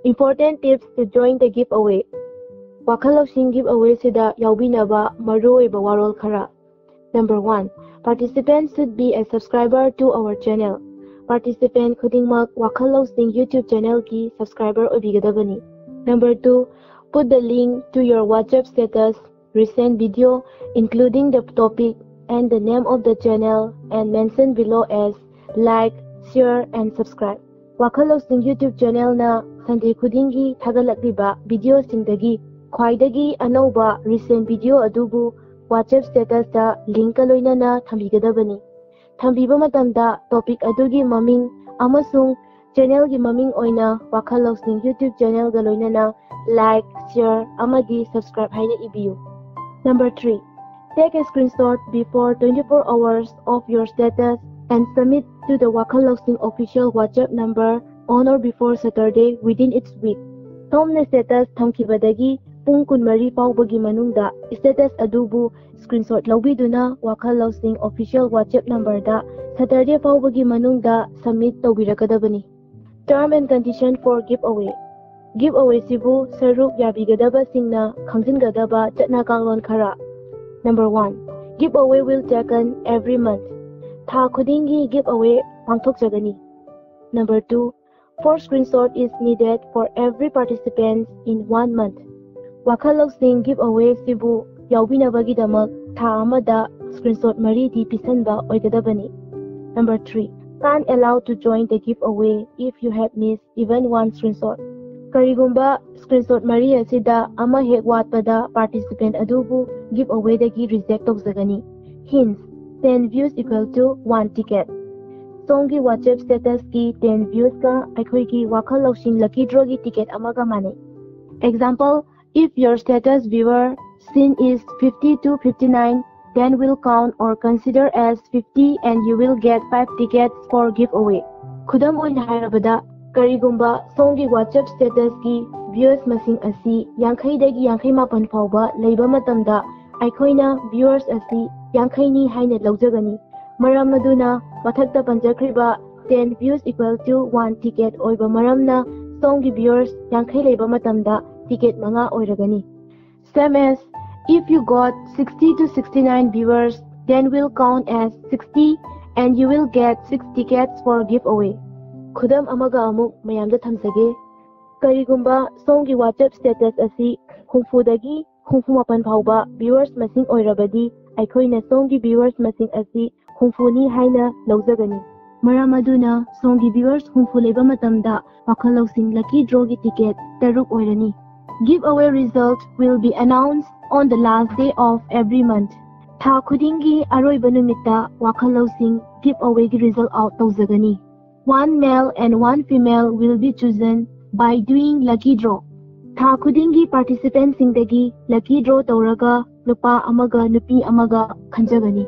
Important tips to join the giveaway. Wakhal Lawsing giveaway sida yaubinaba maruoiba warol khara. Number 1. Participants should be a subscriber to our channel. Participant khudingmak Wakhal Lawsing YouTube channel ki subscriber obigadabani. Number 2. Put the link to your WhatsApp status, recent video, including the topic and the name of the channel, and mention below as like, share, and subscribe. Wakhal Lawsing YouTube channel na Sunday khudingi thagalakliba video singdagi khwaidagi anauba recent video adubu WhatsApp status da link loinana thambigadabani. Thambiba matamda topic adugi maming amasung channel gi maming oina Wakhal Lawsing YouTube channel ga loinana like, share, amadi subscribe haina ibiyu. Number 3. Take a screenshot before 24 hours of your status and submit to the Wakhal Lawsing official WhatsApp number on or before Saturday within its week. Somna status thamkibadagi pung kunmari paubagi manungda status adubu screenshot laubiduna Wakhal Lawsing official WhatsApp number da Saturday paubagi manungda submit tawbirakadabani. Term and condition for giveaway. Giveaway sibu saruk yabigadaba singna khangsingadaba chatna kanglon khara. Number 1. Giveaway will taken every month. Tha khudingi giveaway pangthokjagani. Number 2. 4 screenshot is needed for every participant in 1 month. Wakhal Lawsing giveaway sibu yaubinabagidamak tha amada screenshot mari di pisanba oigadabani. Number 3. Can't allow to join the giveaway if you have missed even 1 screenshot. Karigumba screenshot mari asida ama hek watpada participant adubu giveaway dagi reject tokjagani. Hints: 10 views equal to 1 ticket. Songi WhatsApp status ki 10 views ka aikhoi ki Wakhal Lawsing lucky draw gi ticket amaga mane. Example: if your status viewer sin is 50 to 59, then will count or consider as 50 and you will get 5 tickets for giveaway. Khudam oina hairabada karigumba songi WhatsApp status ki views masing asi yankhai dagi yankhai mapan fauba leiba matamda aikoina viewers asi yankhai ni haina laujagani. Maram maduna mathakta panjakriba 10 views equal to 1 ticket oiba maramna songi viewers yankhai leiba matamda ticket manga oiragani. Same as if you got 60 to 69 viewers, then will count as 60 and you will get 6 tickets for giveaway. Khudam amaga amuk mayamda thamsage. Karigumba songi WhatsApp status asi khungfudagi khungfu mapan phauba viewers masing oirabadi aikoina songi viewers masing asi khungfuni haina laujagani. Maramaduna songi viewers khungfu leba matamda Wakhal Lawsing lucky draw gi ticket taruk oirani. Giveaway result will be announced on the last day of every month. Tha khudingi aroiba numita Wakhal Lawsing giveaway gi result out tawjagani. 1 male and 1 female will be chosen by doing lucky draw. Tha khudingi participants singdagi lucky draw tawraga nupa amaga nupi amaga khanjagani.